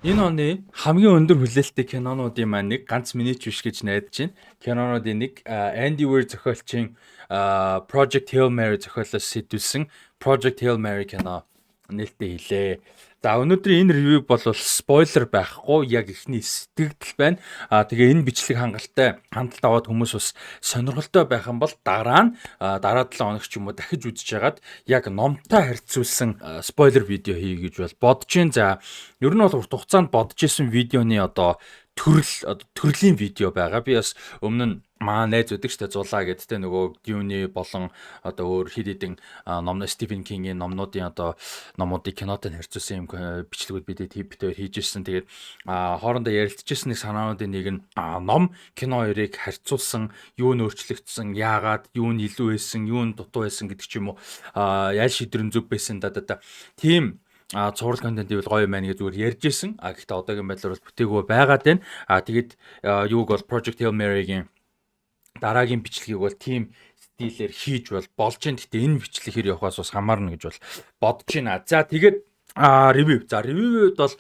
Энэ оны хамгийн өндөр хүлээлттэй кинонуудын маань нэг ганц миний ч биш гэж найдаж байна. Кинонуудын нэг Andy Weir зохиолчийн Project Hail Mary зохиолоос сэтүүлсэн Project Hail Mary кино нээлттэй хэлээ. За өнөөдрийн энэ ревю бол спойлер байхгүй, яг ихний сэтгэгдэл байна. Тэгээ энэ бичлэг хангалттай хандлт аваад хүмүүс бас сонирхолтой байх юм бол дараа 7 хоног ч юм уу дахиж үзэж хагаад яг номтой харьцуулсан спойлер видео хий гэж бол бодож байна. За ер нь бол урт хугацаанд бодож исэн видеоны төрлийн видео байгаа. Би бас өмнө нь найз өдөг штэ зулаа гэдтэй нөгөө Dune болон өөр хэд хэдэн номно Стивен Кингийн номнуудын номуудыг кинотой харьцуулсан юм бичлэгүүд битээр хийж ирсэн. Тэгээд хоорондоо ярилцчихсан нэг санаануудын нэг нь ном кино хоёрыг харьцуулсан, юу нь өөрчлөгдсөн, яагаад, юу нь илүү байсан, юу нь дутуу байсан гэдэг ч юм уу ял шийдвэр зүг байсан тийм цуврал контентийг бол гоё маань гэж зүгээр ярьж ирсэн. Гэхдээ одоогийн байдлаар бол бүтээгөө байгаад байна. Тэгээд юуг бол Project Hail Mary-гийн дараагийн бичлэгийг бол тийм стилээр хийж болж байна. Гэхдээ энэ бичлэг хэр явахаас бас хамаарна гэж бол бодож байна. За тэгээд ревю. За ревюуд бол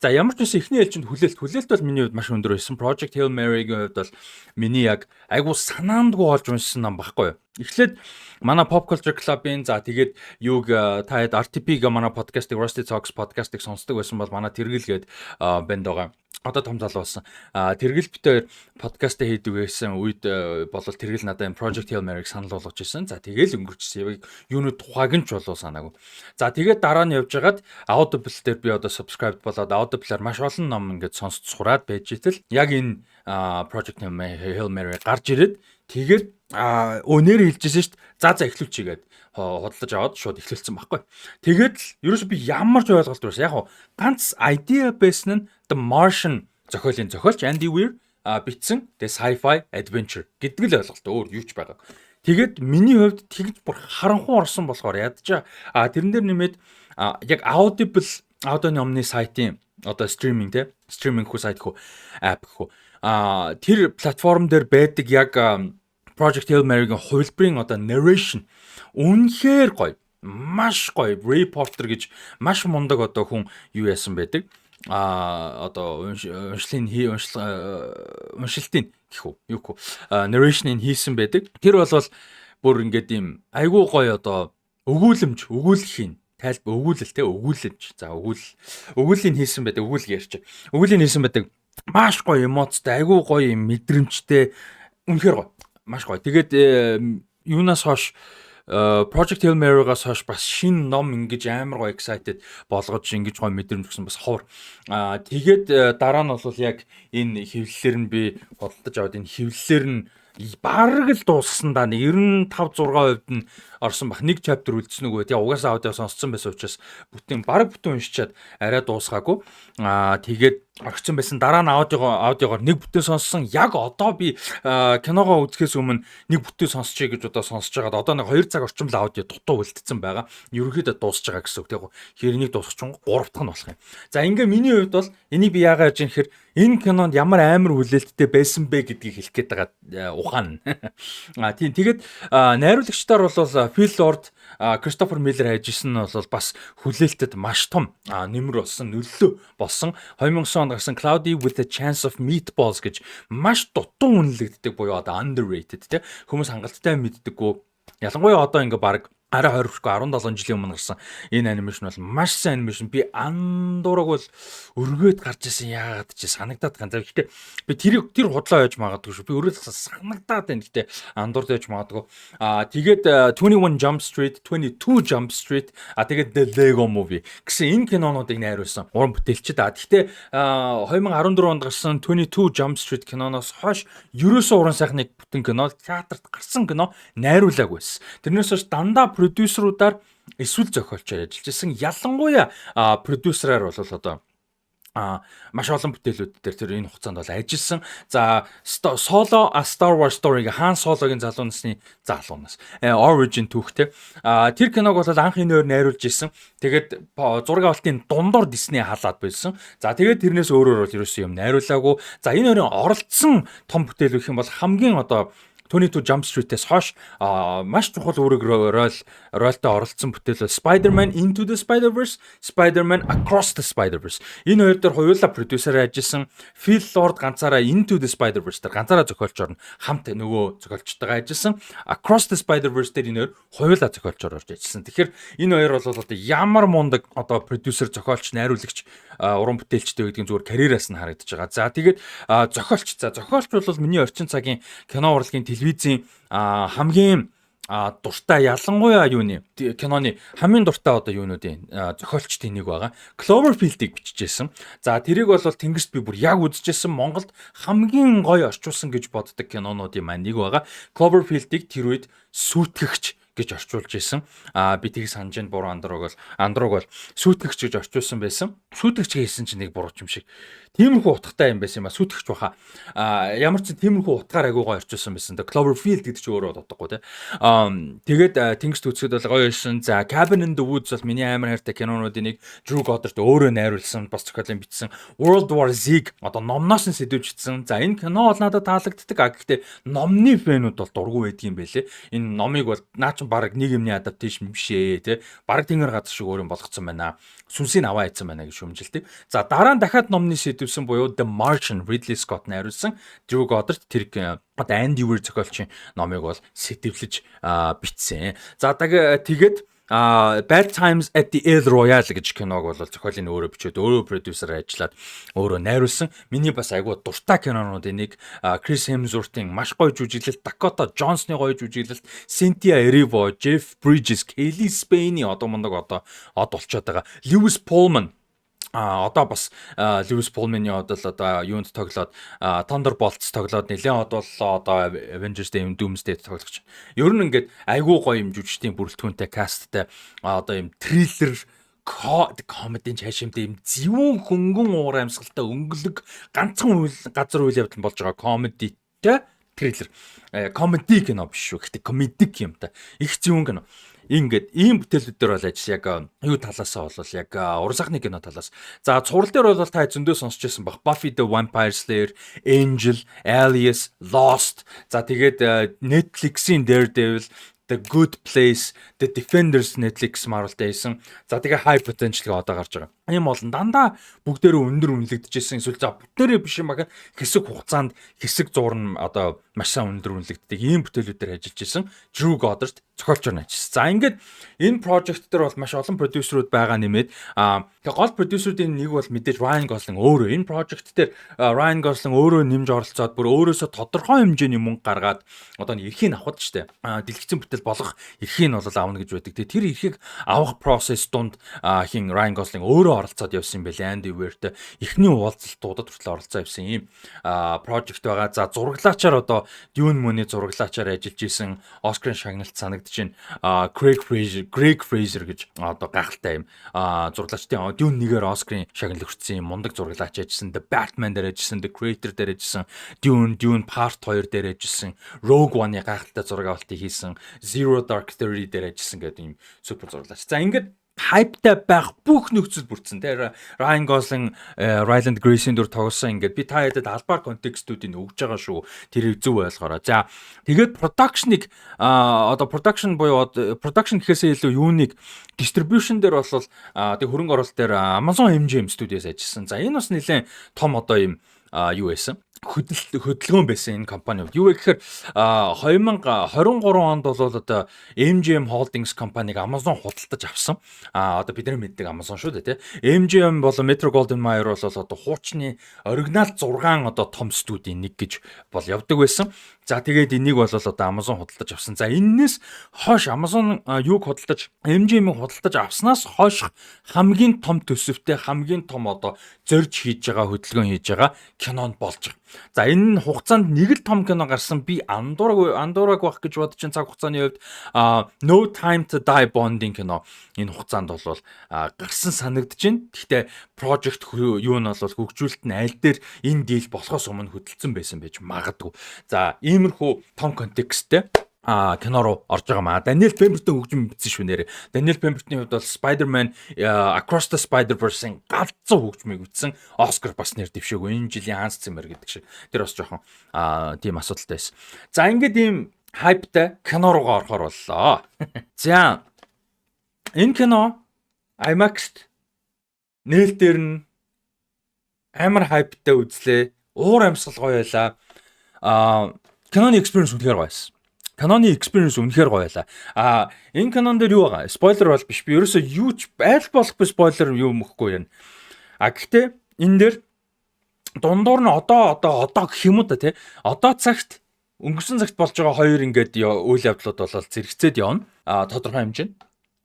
ямар ч үсэн эхний ээлжинд хүлээлт бол миний хувьд маш өндөр байсан. Project Hail Mary-гийн хувьд бол миний яг айгуу санаандгүй олж уншсан ном баггүй юу. Эхлээд манай Pop Culture Club-ийн тэгээд юуг та хэд RTP-г манай подкастыг Rusty Talks подкастыг сонсдог байсан бол манай тэргэлгээд банд байгаа. Одоо том залуу болсон. Тэргэл битээр подкаст хийдэг байсан үед болол тэргэл надад энэ Project Hail Mary-г санал болгож ирсэн. За тэгээл өнгөрчихсөн. Юуны тухайг нь ч болов санаагүй. За тэгээд дараа нь явж хагаад Audible дээр би одоо subscribe болоод Audible-аар маш олон ном ингээд сонсч сураад байж итэл яг энэ Project Hail Mary гарч ирээд тэгээд өнөр хэлжсэн шүү дээ. За эхлүүлчихгээд хөдлөж аваад шууд эхлүүлсэн байхгүй. Тэгээд л ерөөсөө би ямар ч ойлголт байсан. Яг хуу ганц idea байсан нь The Martian зохиолч Andy Weir бичсэн тэгээ sci-fi adventure гэдэг л ойлголт өөр юу ч байгаа. Тэгээд миний хувьд тэгж бүр харанхуй орсон болохоор ядчаа тэрэн дээр нэмээд яг Audible аудионы өмнө сайтын стриминг хүү сайт хүү app хүү тэр платформ дээр байдаг яг Project Hail Mary-гийн хувилбарын narration үнэхээр гоё. Маш гоё. Ray Porter гэж маш мундаг хүн юу яасан байдаг. Уншилтын гэх үү юу гэх narration-ыг хийсэн байдаг. Тэр бол бүр ингээд юм айгүй гоё өгүүлэмж өгүүлэх тайлбар өгүүлэлт за өгүүлийг хийсэн байдаг. Өгүүлэг ярьчих. Өгүүлийг хийсэн байдаг. Маш гоё эмоцтой, айгүй гоё мэдрэмжтэй. Үнэхээр гоё. Маш гоё. Тэгээд юунаас хойш Project Hail Mary-гаас хойш бас шинэ ном ингэж амар гоё excited болгож ингэж гоё мэдрэмж өгсөн бас ховор. Тэгээд дараа нь бол яг энэ хэвлэлээр нь би бодолдож аваад энэ хэвлэлээр нь бараг л дууссан да 95-6% нь орсон бах. Нэг chapter үлдсэн үгүй. Тэгээ угаасаа аудио сонссон байсан учраас бүтэн уншичаад арай дуусгаагүй. Тэгээд орчихсон байсан. Дараа нь аудиогоор нэг бүтэн сонссон. Яг одоо би киногоо үзэхээс өмнө нэг бүтэн сонсчихъя гэж сонсож байгаад одоо нэг 2 цаг орчим л аудио дутуу үлдсэн байгаа. Ерөнхийдөө дуусж байгаа гэсэн үг. Тэгээ хэрнийг дуусчих 3 дахь нь болох юм. За ингээ миний хувьд бол энийг би яагаад яаж юм гэхээр энэ кинонд ямар амар хүлээлттэй байсан бэ гэдгийг хэлэх гээд байгаа ухаан. Тийм тэгээд найруулагчдаар бол Phil Lord, Christopher Miller хайжсэн нь бол бас хүлээлтэд маш том нэмэр болсон, нөлөө болсон. 2000 онд гарсан Cloudy with a Chance of Meatballs гэж маш дутуу үнэлэгддэг буюу underrated тийм хүмүүс хангалттай мэддэггүй. Ялангуяа одоо ингээ баг арай 20-хгүй 17 жилийн өмнө гарсан энэ анимашн бол маш сайн анимашн. Би андуураг бол өргөөд гарч исэн яагаад ч санагдаад байгаа. Гэхдээ би тэр худлаа яаж магадгүй шүү. Би өрөөд санагдаад байна. Гэхдээ андуурд яаж магадгүй. Тэгээд 21 Jump Street, 22 Jump Street, тэгээд The Lego Movie гэсэн энэ кинонуудыг найруулсан уран бүтээлчд. Гэхдээ 2014 онд гарсан 22 Jump Street киноноос хойш ерөөсөө уран сайхныг бүтэн кино, театрт гарсан кино найруулаагүй байсан. Тэрнээс хойш дандаа продюсеруудаар эсвэл зохиолчоор ажиллаж ирсэн. Ялангуяа продюсераар бол одоо маш олон бүтээлүүд дээр тэр энэ хугацаанд бол ажилласан. За Solo A Star Wars Story-г Хан Сологийн залуу насны Origin түүхтэй. Тэр киног бол анх энэ өөр найруулж ирсэн. Тэгээд зураг авалтын дундор Disney халаад байсан. За тэгээд тэрнээс өөрөөр бол ерөөсөн юм найруулаагүй. За энэ хоёрын оролцсон том бүтээл гэх юм бол хамгийн 22 Jump Street-ээс хойш маш чухал ролтой оролцсон бүтээл бол Spider-Man Into the Spider-Verse, Spider-Man Across the Spider-Verse. Энэ хоёр дээр хоёулаа продюсер ажилласан. Phil Lord ганцаараа Into the Spider-Verse дээр ганцаараа зохиолч орно. Хамт нөгөө зохиолчтойгоо ажилласан. Across the Spider-Verse дээр энэ хоёр хоёулаа зохиолчор орж ажилласан. Тэгэхээр энэ хоёр бол одоо ямар мундаг одоо продюсер, зохиолч, найруулагч, уран бүтээлчтэй гэдгийг зүгээр карьераас нь харагдаж байгаа. За тэгээд зохиолч бол миний орчин цагийн кино урлагийн телевизийн хамгийн дуртай ялангуяа юуны киноны хамгийн дуртай одоо юунуудын зохиолчдын нэг байгаа. Cloverfield-ийг бичижсэн. За тэрийг бол тэнгэрт би бүр яг үзчихсэн. Монголд хамгийн гоё орчуулсан гэж боддог кинонуудын маань нэг байгаа. Cloverfield-ийг тэр үед сүйтгэгч гэж орчуулж исэн. Би тийг санаж ин буруу андруг бол сүйтгэгч гэж орчуулсан байсан. Сүйтгэгч гэсэн чинь нэг бурууч юм шиг. Тиймэрхүү утгатай юм байсан юм а. Сүйтгэгч баха. Ямар ч тиймэрхүү утгаар агуугаа орчуулсан байсан. Cloverfield гэдэг чинь өөрөө дутхгүй те. Тэгээд тэнгист үсгэд бол гоё байсан. За Cabin in the Woods бол миний амар хайртай кинонуудын нэг. Drew Goddard өөрөө найруулсан, бас зохиолын бичсэн. World War Z одоо номноос нь сэдвүүчсэн. За энэ кино бол надад таалагддаг. Гэхдээ номны фэнүүд бол дургүй байдгийн байлээ. Энэ номыг бол наа бараг нэг юмны адапташн биш ээ тий. Бараг тэнгэр газар шиг өөр юм болгоцсон байна. Сүнсийг аваа ийцэн байна гэж шүмжилдэг. За дараа нь дахиад номны сэдвсэн буюу The Martian Ridley Scott найруулсан. Drew Goddard тэр одоо Andy Weir зохиолчийн номыг бол сэтвлэж бичсэн. За тэгээд Bad Times at the El Royale гэж киног бол зохиолын өөрөө бичээд өөрөө продюсер ажиллаад өөрөө найруулсан. Миний бас айгүй дуртай кинонуудын нэг Chris Hemsworth-ийн маш гоё жүжиглэлт, Dakota Johnson-ы гоё жүжиглэлт, Cynthia Erivo, Jeff Bridges, Kelly Spain-ы одоо болчиход байгаа. Lewis Pullman одоо бас Lewis Pullman-ы одоо юунд тоглоод Thunderbolts тоглоод нэлээд одоо Avengers Doomsday тоглож. Ер нь ингээд айгүй гоё юм жүжигчдийн бүрэлдэхүүнтэй касттай одоо юм триллер комедийн чашимтай юм зөвүүн хөнгөн уур амьсгалтай өнгөлөг ганцхан газар үйл явдал болж байгаа комедитэй триллер. Комеди кино биш шүү. Гэхдээ комедик юм та. Их зөвүүн кино. Ингээд ийм бүтээлүүд дээр бол ажил яг юу талаасаа бол яг уран сайхны кино талаас. За цуврал дээр бол та зөндөө сонсч байсан баг. Buffy the Vampire Slayer, Angel, Alias, Lost. За тэгээд Netflix-ийн Daredevil, The Good Place, The Defenders Netflix Marvel-тай байсан. За тэгээ High Potential одоо гарч байгаа. Ийм болон дандаа бүгдээрээ өндөр үнэлэгдэжсэн. Эсвэл за бүгдээрээ биш юм аа хэсэг хугацаанд хэсэг зурн одоо маш сайн өндөр үнэлэгддэг ийм бүтээлүүдээр ажиллаж исэн. Drew Goddard зохиолчор нь ажилласан. За ингээд энэ project дээр бол маш олон продюсерүүд байгаа нэмээд тэгээ гол продюсеруудын нэг бол мэдээж Ryan Gosling өөрөө энэ project дээр Ryan Gosling өөрөө нэмж оролцоод бүр өөрөөсөө тодорхой хэмжээний мөнгө гаргаад одоо эрхийг авах штэ. Дэлгэцэн бүтээл болгох эрхийг нь бол аавна гэж байдаг. Тэгээ тэр эрхийг авах process дунд хин Ryan Gosling өөрөө оролцоод явсан юм байлээ. Andy Weir-тэй эхний уулзалтуудад хүртэл оролцоо явсан ийм project байгаа. За зураглаачаар одоо Dune Moon-ы зураглаачаар ажиллаж исэн Оскарын шагналт санагдаж байна. Craig Fraser гэж одоо гайхалтай юм зураглаачдын Dune 1-ээр Оскарын шагнал хүртсэн юм мундаг зураглаач ажилласан. The Batman дээр ажилласан, The Creator дээр ажилласан, Dune Part 2 дээр ажилласан, Rogue One-ы гайхалтай зураг авалтыг хийсэн, Zero Dark Thirty дээр ажилласан гэдэг юм супер зураглаач. За ингээд хайптай байх бүх нөхцөл бүрдсэн. Тэр Ryan Gosling, Ryland Grace-ийн дүр тоглосон. Ингээд би та яадаг албаар контекстүүдийг өгж байгаа шүү. Тэрийг зөв ойлгоорой. За тэгээд production буюу production гэхээсээ илүү юуныг distribution дээр бол тэг хөрөнгө оруулалт дээр Amazon MGM Studios ажилласан. За энэ бас нэлээд том одоо юм юу байсан? Хөдөлгөөн байсан энэ компани. Юу вэ гэхээр 2023 онд бол одоо MGM Holdings компаниг Amazon худалдаж авсан. Одоо бид нар мэддэг Amazon шүү дээ, тий. MGM болон Metro-Goldwyn-Mayer бол одоо хуучны оригинал 6 одоо том студийн нэг гэж бол явдаг байсан. За тэгээд энийг бол одоо Amazon худалдаж авсан. За энэс хойш Amazon юуг худалдаж MGM-ийг худалдаж авснаас хойш хамгийн том төсөвтэй хамгийн том одоо зорж хийж байгаа хөдөлгөөн хийж байгаа кинонд болж байгаа. За энэ хугацаанд нэг л том кино гарсан. Би андуураг байх гэж бодож чинь цаг хугацааны хувьд No Time to Die Bond-ийн кино энэ хугацаанд бол гарсан санагдаж байна. Гэхдээ project юу нь бол хөгжүүлэлт нь аль дээр энэ дийл болохоос өмнө хөдөлсөн байсан байж магадгүй. За иймэрхүү том контексттэй кино руу орж байгаа маа. Daniel Pemberton хөгжим бичсэн шүү нэрээ. Daniel Pemberton-ийн хувьд бол Spider-Man Across the Spider-Verse-ийн галзуу хөгжмийг бичсэн. Оскар бас нэр дэвшээгүй. Энэ жилийн Hans Zimmer гэдэг шиг. Тэр бас жоохон тийм асуудалтай байсан. За ингээд ийм хайптай кино руугаа орохоор боллоо. За энэ кино IMAX-т нээлтээр нь амар хайптай үзлээ. Уур амьсгал гоё байлаа. Киноны experience үнэхээр гоё байсан. Киноны experience үнэхээр гоё байлаа. Энэ кинон дээр юу байгаа? Спойлер бол биш. Би ерөөсөө юу ч айл болох би спойлер юу мөхгүй юм. Гэхдээ энэ дээр дундуур нь одоо гэх юм уу та тий. Одоо цагт өнгөрсөн цагт болж байгаа хоёр ингээд үйл явдлууд бол зэрэгцээд явна. Тодорхой хэмжээнд.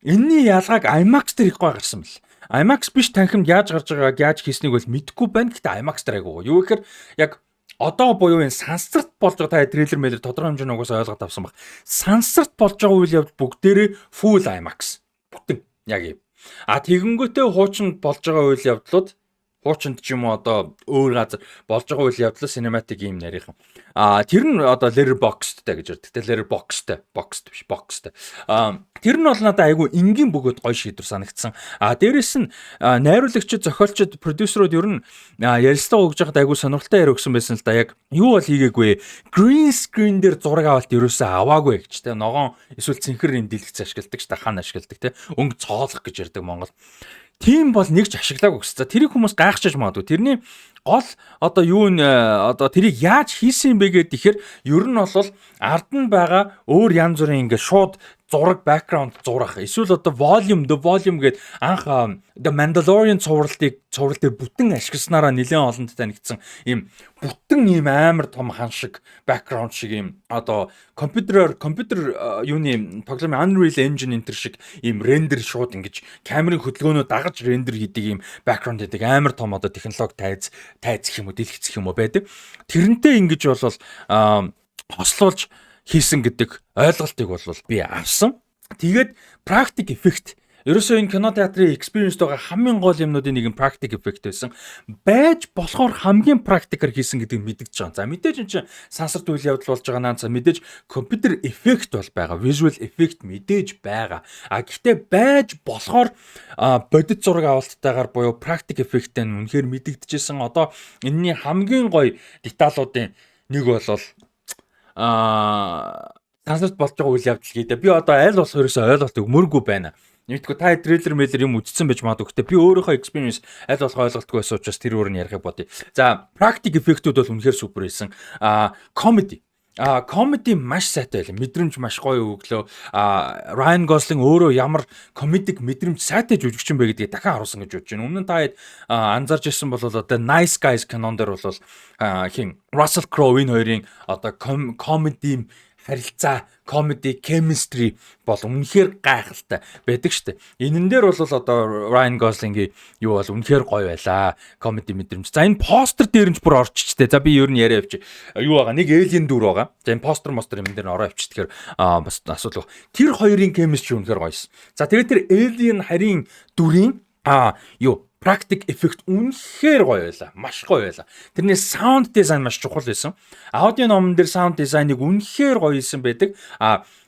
Энийний ялгааг IMAX дээр их гоё гарсан бэл. IMAX биш танхимд яаж гарч байгааг яаж хийснийг бол мэдэхгүй байна. Гэхдээ IMAX дээр айгуу. Юу гэхээр яг одоо буюу энэ сансарт болж байгаа та трейлер мэйлэр тодорхой хэмжээний угаасаа ойлгоод авсан баг. Сансарт болж байгаа үйл явдал бүгдээрээ full IMAX. Бүтэн яг юм. Тэгэнгүүтээ хуучинд болж байгаа үйл явдлууд хуучинд ч юм уу одоо өөр газар болж байгаа үйл явдал cinematic юм нарийнхан. Тэр нь одоо letterboxd-тай гэж ярьдаг. Letterboxd-тай, boxed биш, boxed-тай. Тэр нь бол надад айгүй энгийн бөгөөд гоё шийдвэр санагдсан. Дээрэс нь найруулагчид, зохиолчид, продюсерууд ер нь ярилцлага өгж байхад айгүй сонирхолтой яриа өгсөн байсан л да. Яг юу бол хийгээгүй. Green screen дээр зураг авалт ерөөсөө аваагүй гэж тэ. Ногоон эсвэл цэнхэр юм дэлгэц ашигладаг ч та хаана ашигладаг тэ. Өнгө цоолох гэж ярьдаг Монгол. Тийм бол нэг ч ашиглаагүй гэсэн. Тэрийг хүмүүс гайхчихж магадгүй. Тэрний гол одоо юу н одоо тэрийг яаж хийсэн юм бэ гэхээр ер нь бол ард нь байгаа өөр янз бүрийн ингээд шууд зураг background зурах эсвэл одоо the volume гэд анх The Mandalorian цувралтыг бүтэн ашигласнараа нэлээд олонд танигдсан ийм бүтэн ийм амар том хан шиг background шиг ийм одоо компьютер юуны програмын Unreal Engine энтер шиг ийм рендер шууд ингэж камерын хөдөлгөөнөө дагаж рендер хийдэг ийм background гэдэг амар том одоо технологи тайз гэх юм уу дэлгэцэх юм уу байдаг. Тэрнтэй ингэж бол хослуулж хийсэн гэдэг ойлголтыг бол би авсан. Тэгээд practical effect. Ерөөсөө энэ кино театрын experience байгаа хамгийн гол юмнуудын нэг нь practical effect байсан. Байж болохоор хамгийн practical хийсэн гэдгийг мэдгэж байгаа. За мэдээж энэ чинь сансарт үйл явдал болж байгаа наа. Мэдээж computer effect бол байгаа. Visual effect мэдээж байгаа. Гэхдээ байж болохоор бодит зураг авалттайгаар буюу practical effect-тэй үнэхээр мэдэгдэжсэн. Одоо энэний хамгийн гоё деталуудын нэг бол сансарт болж байгаа үйл явдал гэдэг. Би одоо аль болох ерөөсөө ойлголт өгмөргүй байна. Нэгтгэв та трейлер мэйлэр юм үзсэн байж магадгүй. Гэхдээ би өөрийнхөө experience аль болох ойлголтгүй байсан учраас тэр өөр нь ярихыг бодъё. За, practical effect-үүд бол үнэхээр супер байсан. Comedy маш сайтай байлаа. Мэдрэмж маш гоё өглөө. Ryan Gosling өөрөө ямар комедик мэдрэмж сайтай жүжигчин бэ гэдгийг дахин харуулсан гэж бодож байна. Өмнө нь та анзаарч ирсэн бол одоо Nice Guys кинон дээр бол Russell Crowe энэ хоёрын одоо комеди харилцаа, comedy chemistry бол үнэхээр гайхалтай байдаг штэ. Энэн дээр бол одоо Ryan Gosling-ийн юу бол үнэхээр гоё байлаа. Comedy мэдрэмж. За энэ постэр дээр нь ч бүр орчичтэй. За би ер нь яриа авчи. Юу байгаа? Нэг alien дүр байгаа. За энэ постэр юм дээр нь ороо авчи. Тэгэхээр бас асуудал. Тэр хоёрын chemistry үнэхээр гоёсэн. За тэгээд тэр alien харийн дүрийн practical effect үнэхээр гоё байлаа. Маш гоё байлаа. Тэрний sound design маш чухал байсан. Аудио номон дээр sound design-ыг үнэхээр гоё хийсэн байдаг.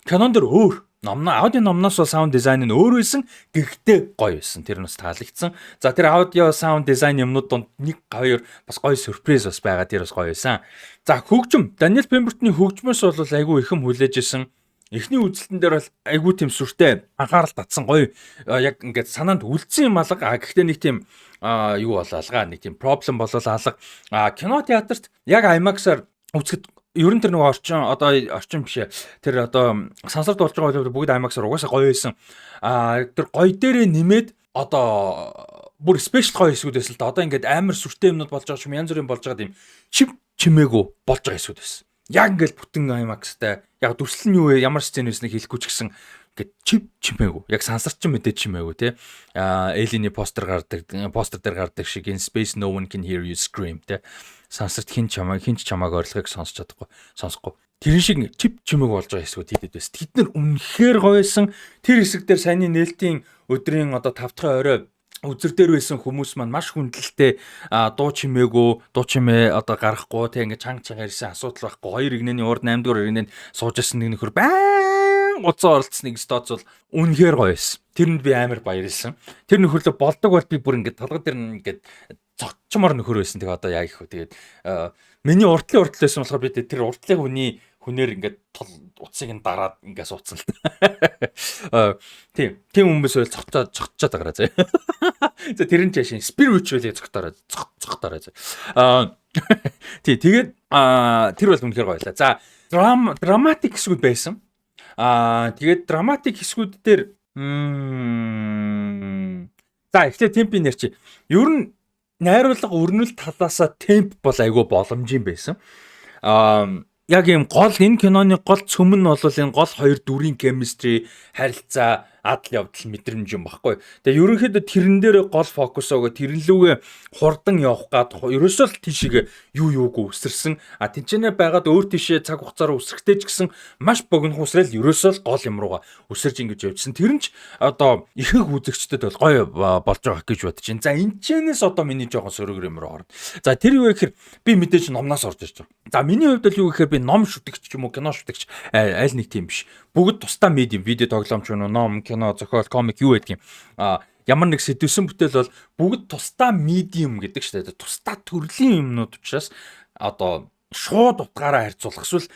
Кинон дээр өөр аудио номноос бол sound design нь өөр байсан. Гэхдээ гоё байсан. Тэр нь бас таалагдсан. За тэр аудио sound design юмнууд донд 1 2 бас гоё сюрприз бас байгаа. Тэр бас гоё байсан. За хөгжим. Daniel Pemberton-ийн хөгжмөөс бол айгүй ихэм хүлээж исэн. Эхний үзэлтэн дээр бол айгүй тийм сүртэй анхаарал татсан гоё яг ингээд санаанд үлдсэн юм алга. Гэхдээ нэг тийм юу болоалгаа нэг тийм проблем болол алга. Кино театрт яг IMAX-аар үзэхэд ер нь тэр нэг орчин биш ээ. Тэр одоо сансарт болж байгаа бол бүгд IMAX-аар угаасаа гоё байсан. Тэр гоё дээрээ нэмээд одоо бүр спешиал гоё хэсгүүд байсан л да. Одоо ингээд амар сүртэй юмнууд болж байгаа юм янз бүрийн болж байгаа юм чимээгүй болж байгаа хэсгүүд байсан. Яг ингээд бүтэн IMAX-тай яг дүрслэл нь юу вэ? Ямар сцен байсныг хэлэхгүй ч гэсэн ингээд чимээгүй. Яг сансарч мэдээд чимээгүй те. Alien-ийн постэр дээр гардаг шиг in space no one can hear you scream те. Сансарт хин ч чамааг орилгыг сонсохгүй. Тэр шиг чимээгүй болж байгаа хэсгүүд хийдэд байсан. Тэд нар үнэхээр гоё байсан. Тэр хэсэг дээр саяны нээлтийн өдрийн одоо 5 дахь орой үзэр дээр байсан хүмүүс маань маш хүндлэлтэй дуу чимээ одоо гаргахгүй тэг ингээд чанга ирсэн асуудал байхгүй 2 игнэний урд 8 дугаар игнэнд суужсэн нэг нөхөр баян уцаа оролцсныг стооц бол үнэхээр гоё байсан. Тэрэнд би амар баярлсан. Тэр нөхөрлө болдог бол би бүр ингээд толгой дээр нь ингээд цогчмор нөхөр байсан. Тэгээ одоо яа гэх вэ? Тэгээд миний уртлын байсан болохоор би тэр уртлын хүнээр ингээд уцыг нь дараад ингээд суудсан л та. Тийм хүмүүс бол цогцоод байгаа зэ. За тэр нь жашин spiritually цогтоорой. Тий тэгээд тэр бол үнэхээр гоёлаа. За dramatic хэсгүүд байсан. Тэгээд dramatic хэсгүүд дээр за ихтэй темпийн нэр чи. Ер нь найруулга өрнөл талаасаа темп бол айгүй боломжийн байсан. Яг юм гол энэ киноны гол цөм нь бол энэ гол хоёр дүрийн chemistry, харилцаа, адал явдал мэдрэмж юм баггүй. Тэгээ ерөнхийдөө тэрэн дээр гол фокус өгөө тэрнлүүгээ хурдан явах гад ерөөсөө л тийшээ юугүй өсөрсөн. Тэнцэнэ байгаад өөр тийшээ цаг хугацаар өсрөхтэй ч гэсэн маш богино хүсрэл ерөөсөө л гол юм руугаа өсөрж ингэж явжсэн. Тэр нь ч одоо ихэнх үзэгчдэд бол гоё болж байгаа гэж бодож байна. За энэчнээс одоо миний жоохон сөрөг юм руу орно. За тэр юу гэхээр би мэдээж номноос орж ирж байгаа. За миний хувьд бол юу гэхээр би ном шүтгч ч юм уу кино шүтгч аль нэг тийм биш. Бүгд тусдаа медиа, видео тоглоомч юм уу, ном, кино, зохиол, комик юу гэдэг юм. Ямар нэг сэдвсэн бүтээл бол бүгд тусдаа медиум гэдэг шүү дээ. Тусдаа төрлийн юмнууд учраас одоо шууд утгаараа харьцуулах эсвэл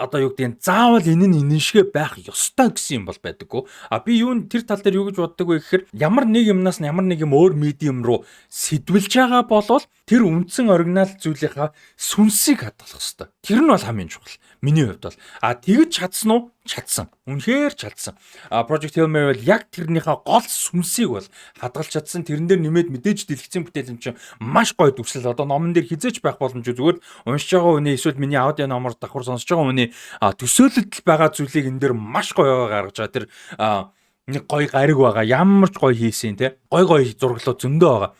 одоо юу гэдэг нь заавал энэ нь энэ шигэ байх ёстой гэсэн юм бол байдаггүй. Би юу тэр тал дээр юу гэж боддог вэ гэхээр ямар нэг юмнаас ямар нэг юм өөр медиум руу сэдвэлж байгаа болвол тэр үндсэн оригинал зүйлийнхаа сүнсийг хадгалах ёстой. Тэр нь бол хамгийн чухал. Миний хувьд бол тэгж чадсан уу? Чадсан. Үнэхээр чадсан. Project Hail Mary бол яг тэрнийхээ гол сүнсийг бол хадгалж чадсан. Тэрэн дээр нэмээд мэдээж дэлгэцэн бүтээл юм чинь маш гоё дүрслэл. Одоо номон дээр хизээч байх боломжгүй зүгээр уншиж байгаа хүний эсвэл миний аудио номоор давхар сонсож байгаа хүний төсөөлөлд байгаа зүйлийг энэ дээр маш гоё гаргаж байгаа. Тэр нэг гоё гариг байгаа. Ямар ч гоё хийсэн те. Гоё зураглал зөндөө байгаа.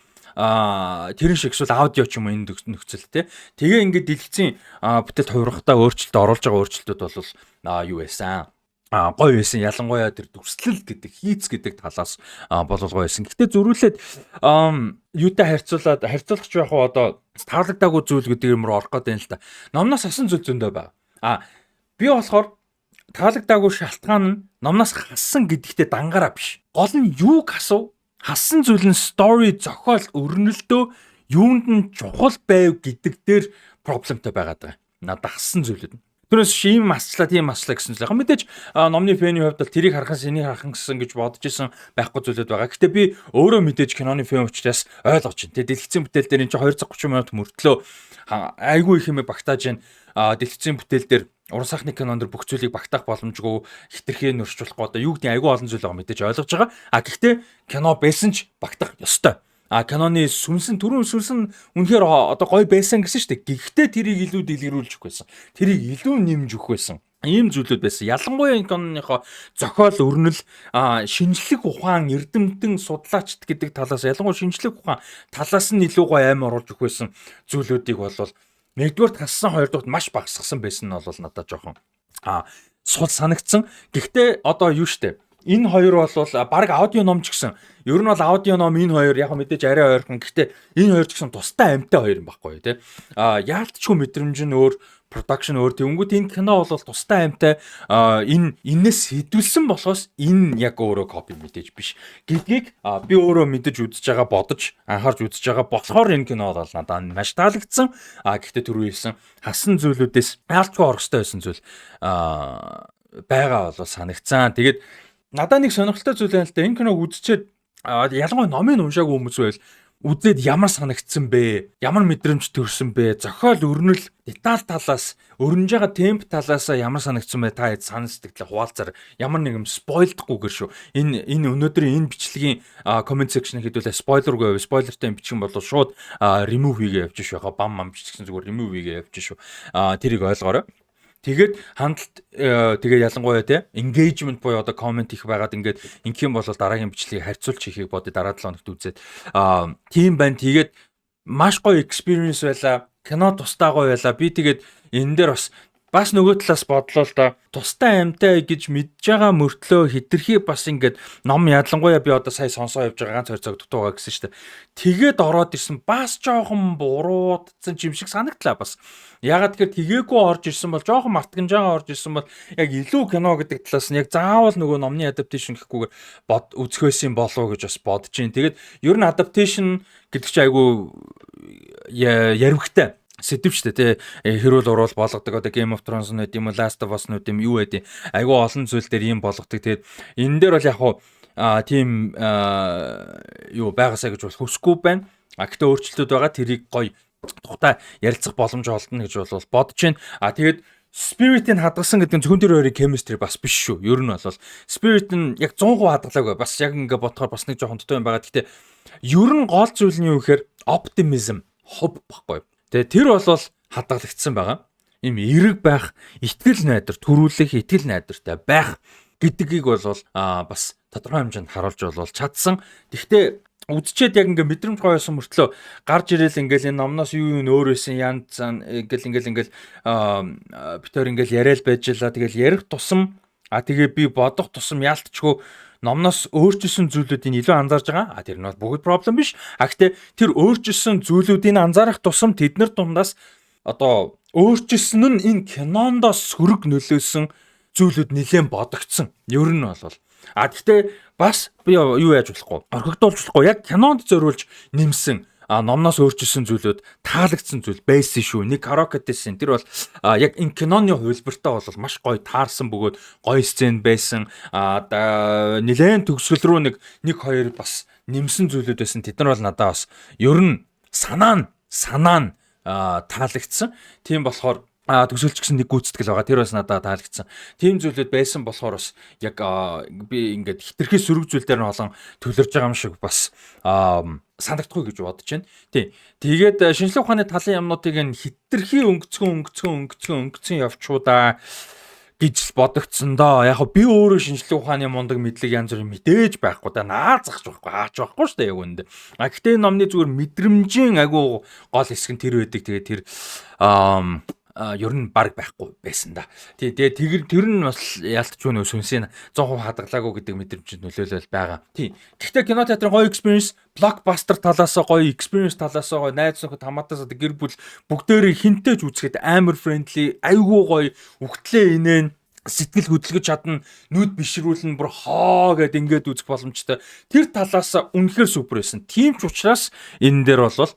Тэр шиг эсвэл аудио ч юм уу энэ нөхцөл те. Тэгээ ингээд дэлгэцэн бүтээлд хувирахтаа өөрчлөлт оруулж байгаа өөрчлөлтүүд бол юу байсан? Гоё байсан. Ялангуяа тэр дүрслэл гэдэг, хийц гэдэг талаас бол гоё байсан. Гэтэ зөрүүлээд юутай харьцуулах яг одоо таалагдаагүй зүйл гэдэг юм руу орох гэдэг юм л та. Номноос асан зүйл зөндөө байна. Би болохоор таалагдаагүй шалтгаан нь номноос хассан гэдэгтээ дангаараа биш. Гол нь юуг асуу? Хассан зүйл нь story, зохиол, өрнөлтөө юунд нь чухал байв гэдэг дээр проблемтай байгаад байгаа. Надад хассан зүйлүүд нь. Тэрнээс ийм масчлаа гэсэн зүйл. Мэдээж номны фэний хувьд бол тэрийг харахаас энийг харах гэсэн гэж бодож исэн байхгүй зүйлүүд байгаа. Гэхдээ би өөрөө мэдээж киноны фэн учраас ойлгож байна. Тэгээ дэлгэцэн бүтээл дээр энэ чинь 230 минут мөртлөө айгүй их юм багтааж байна. Дэлгэцэн бүтээл дээр уран сайхны кинон дэр бүх зүйлийг багтаах боломжгүй хитрхээ нөрчлөхгүй одоо юу гэдэг нь айгүй олон зүйл байгаа мэдээж ойлгож байгаа. Гэхдээ кино байсан ч багтаах ёстой. Киноны түрүүн сүнс нь үнэхээр одоо гоё байсан гэсэн шүү дээ. Гэхдээ тэрийг илүү дэлгэрүүлж өгөх байсан. Тэрийг илүү нэмж өгөх байсан. Ийм зүйлүүд байсан. Ялангуяа энэ киноныхоо зохиол, өрнөл, шинжлэх ухаан, эрдэмтэн судлаачд гэдэг талаас ялангуяа шинжлэх ухаан талаас нь илүү гоё аим оруулж өгөх байсан зүйлүүдийг бол нэгдүгээр тассан, хоёрдугаар маш багасгасан байсан нь бол надад жоохон сул санагдсан. Гэхдээ одоо юу штэ энэ хоёр бол баг аудио ном ч гэсэн ер нь бол аудио ном энэ хоёр яг мэдээж арай ойрхон. Гэхдээ энэ хоёр ч гэсэн тусдаа амьтаа хоёр юм байхгүй тий. Яалтчгүй мэдрэмж нь өөр, production өөр. Тэнгүүд энэ кино бол тусдаа амьтаа энэс хэдүүлсэн болохоос энэ яг өөрөө копи мэдээж биш гэдгийг би өөрөө мэдэж үзэж байгаа, бодож анхаарч үзэж байгаа болохоор энэ кино бол надад маш таалагдсан. Гэхдээ түрүү хэлсэн хасан зүйлүүдээс яалтчгүй орох хэрэгтэй байсан зүйл байгаа бол санагцсан. Тэгээд надад нэг сонирхолтой зүйл байна л да. Энэ киног үзчихэд ялангуяа номыг уншаагүй хүмүүс байл үзээд ямар санагдсан бэ? Ямар мэдрэмж төрсөн бэ? Зохиол, өрнөл, деталь талаас, өрнөж байгаа темп талаас ямар санагдсан бэ? Та хэд санал сэтгэлээ хуваалцаар ямар нэг юм спойлдохгүйгээр шүү. Энэ өнөөдрийн энэ бичлэгийн comment section хэдүүлээ спойлергүй байв. Спойлертай бичих юм бол шууд remove хийгээ явж шүү. Бам бичсэн зүгээр remove хийгээ явж шүү. Тэрийг ойлгоорой. Тэгээд хандлт тэгээд ялангуяа те engagement буюу одоо comment их байгаад ингээд ингэх юм бол дараагийн бичлэгийг харьцуулж хийхийг бодё дараа 7 хоногт үзээд тийм байна. Тэгээд маш гоё experience байла. Кино тустай гоё байла. Би тэгээд энэ дээр бас бас нөгөө талаас бодлоо л да. Тустай амьтаа гэж мэдж байгаа мөртлөө хитрхи бас ингээд ном ялангуяа би одоо сая сонсоо явж байгаа ганц 2 цаг дутуугаа гэсэн шүү дээ. Тэгээд ороод ирсэн бас жоохон буруудсан юм шиг санагдлаа бас. Ягаад тэгэхээр тэгээгүй орж ирсэн бол жоохон мартгинжаагаа орж ирсэн бол яг илүү кино гэдэг талаас нь яг заавал нөгөө номны адапташн гэхгүйгээр үзэхөөс юм болов уу гэж бас бодож байна. Тэгээд ер нь адапташн гэдэг чинь айгүй ярвхтай сэдв ч тий хэрүүл уруул болгодог одоо Game of Thrones нүд юм уу Last of Us нүд юм юу байдیں۔ Айгүй олон зүйл дээр юм болгодог. Тэгээд энэ дээр бол яг хуу тийм юу байгаасаа гэж бол хүсэхгүй байна. Гэхдээ өөрчлөлтүүд байгаа тэрийг гоё тухтай ярилцах боломж олдно гэж бол бодож байна. Тэгээд Spirit-ийг хадгалсан гэдэг нь зөвхөн тэр хоёрын chemistry бас биш шүү. Ер нь бол Spirit нь яг 100% хадгалаагүй. Бас яг ингээ бодохоор бас нэг жоохон дутуу юм байгаа. Гэхдээ ер нь гол зүйл нь юу гэхээр optimism, hope баггүй. Тэгээ тэр бол хадгалагдсан байгаа. Им эрэг байх, итгэл найдар төрүүлэх, итгэл найдартай байх гэдгийг бол бас тодорхой хэмжээнд харуулж бол чадсан. Гэхдээ үдчихэд яг ингээ мэдрэмж гоёсон мөртлөө гарч ирээл ингээл энэ номноос юу өөрөөсөн янз ингээл битээр ингээл яриад байжлаа. Тэгэл ярих тусам тэгээ би бодох тусам яалтчгүй номноос өөрчилсөн зүйлүүдийг илүү анзаарж байгаа. Тэр нь бол бүгд проблем биш. Гэхдээ тэр өөрчилсөн зүйлүүдийг анзаарах тусам тэднэр дундаас одоо өөрчилсөн нь энэ кинондоо сөрөг нөлөөсөн зүйлүүд нэлээд бодогдсон. Ер нь бол гэхдээ бас би юу яаж болохгүй. Орхигдуулж болохгүй. Яг кинонд зориулж нэмсэн номноос өөрчилсөн зүйлүүд таалагдсан зүйл байсан шүү. Нэг каракатсэн. Тэр бол яг энэ киноны хувилбартаа бол маш гоё таарсан бөгөөд гоё сцен байсан. Нэлээд төгсгөл рүү нэг хоёр бас нэмсэн зүйлүүд байсан. Тэд нар бол надад бас ер нь санаа нь таалагдсан. Тийм болохоор төгсөлч гэсэн нэг гүйцэтгэл байгаа. Тэр бас надад таалагдсан. Тийм зүйлүүд байсан болохоор бас яг би ингээд хитрхи сөрөг зүйл дээр нь олон төлөрж байгаа юм шиг бас санагдахгүй гэж бодож байна. Тийм. Тэгээд шинжлэх ухааны талын юмнуудыг нь хитрхи өнгөцгөн явчуудаа гэж бодогдсон доо. Яг би өөрөө шинжлэх ухааны мундаг мэдлэг янз бүрийн мэдээж байхгүй да наазах байхгүй хаач байхгүй шүү дээ яг үүнд. Гэхдээ номны зүгээр мэдрэмжийн агуу гол хэсэг нь тэр байдаг. Тэгээд тэр ер нь баг байхгүй байсан да. Тэгээд тэр нь бас яалтч юу нөө сүнсийн 100% хадгалаагүй гэдэг мэдрэмжид нөлөөлөл байгаа. Тийм. Гэхдээ кино театрын гоё experience, blockbuster талаасаа гоё experience талаасаа гоё найз нөхөд хамаатаас гэр бүл бүгдээрээ хинтээж үзэхэд амар friendly, айгүй гоё өгтлээ инээн сэтгэл хөдлөж чадна, нүд бишрүүлнэ, бүр хоо гэд ингээд үзэх боломжтой. Тэр талаас үнэхээр супер байсан. Тийм ч учраас энэ дээр бол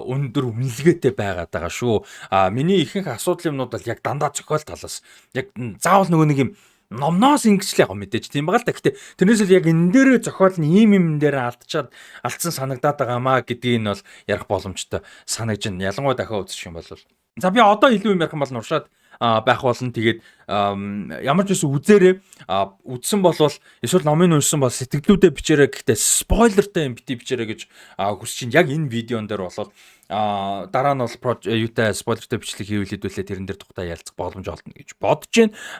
өндөр үнэлгээтэй байгаад байгаа шүү. Миний ихэнх асуудал юмнууд бол яг дандаа зохиол талаас. Яг заавал нөгөө нэг юм номноос ингэчлээ яг мэдээж тийм байгаа л да. Гэхдээ тэрнээс л яг энэ дээрээ зохиол нь ийм дээр алдсан санагдаад байгаа маа гэдгийг нь бол ярих боломжтой санагдж байна. Ялангуяа дахиад үзчих юм бол. За би одоо илүү юм ярих юм бол нуршаад байх болно. Тэгээд ямар ч байсан үзээрээ үзсэн болвол эсвэл номын уншсан бол сэтгэлдүүдээ бичээрэй. Гэхдээ спойлертай юм бити бичээрэй гэж хүсэж чинь яг энэ видеон дээр болвол дараа нь бол юутай спойлертай бичлэг хийвэл хэдүүлээ тэрэн дээр тухтай ярилцах боломж олдно гэж бодож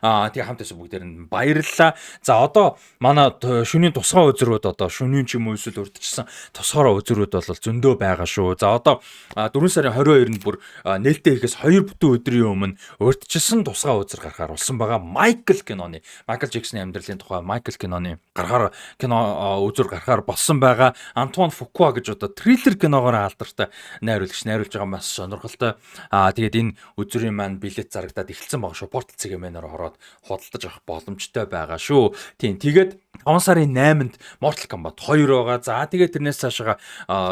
байна. Тэгээ хамтаас бүгдээр нь баярлалаа. За одоо манай шөнийн тусгай үзрүүд одоо шөнийн ч юм уу эсвэл урдчилсан тусгай үзрүүд бол зөндөө байгаа шүү. За одоо 4 сарын 22-нд бүр нээлттэй хийхээс 2 бүтэн өдрийн өмнө урдчилсан тусгай үзэр гарахаар болсон байгаа. Майкл Джексоны амьдралын тухай Майкл киноны кино үзэр гарахаар болсон байгаа. Антуан Фукуа гэж одоо триллер киногоор алдартай найруулж байгаа маш сонирхолтой. Тэгээд энэ үзрийн маань билет зарагдаад эхэлсэн байгаа шүү. Портал цэгийн ороод худалдаж авах боломжтой байгаа шүү. Тийм. Тэгээд 5 сарын 8-нд Mortal Kombat 2 байгаа. За тэгээд тэрнээс цаашаа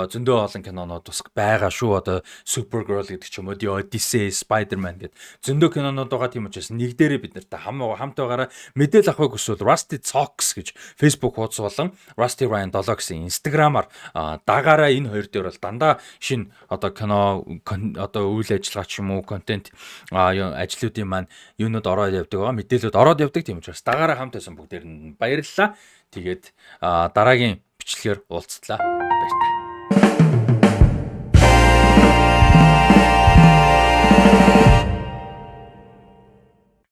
зөндөө олон кинонууд бас байгаа шүү. Одоо Supergirl гэдэг ч юм уу, The Odyssey, Spider-Man гэдэг зөндөө кинонууд байгаа. Тийм учраас нэг дээрээ бид нартай хамт байгаараа мэдээлэл авахыг хүсвэл Rusty Talks гэж Facebook хуудас болон Rusty Ryan 7 гэсэн Instagram-аар дагаараа энэ хоёр дээр бол дандаа шинэ одоо кино одоо үйл ажиллагаа ч юм уу контент ажлуудын маань юунууд ороод явдаг байгаа. Мэдээлэлүүд ороод явдаг. Тийм учраас дагаараа хамт байсан бүгдээр нь баярлалаа. Тэгээд дараагийн бичлэгээр уулзтлаа. Баярлалаа.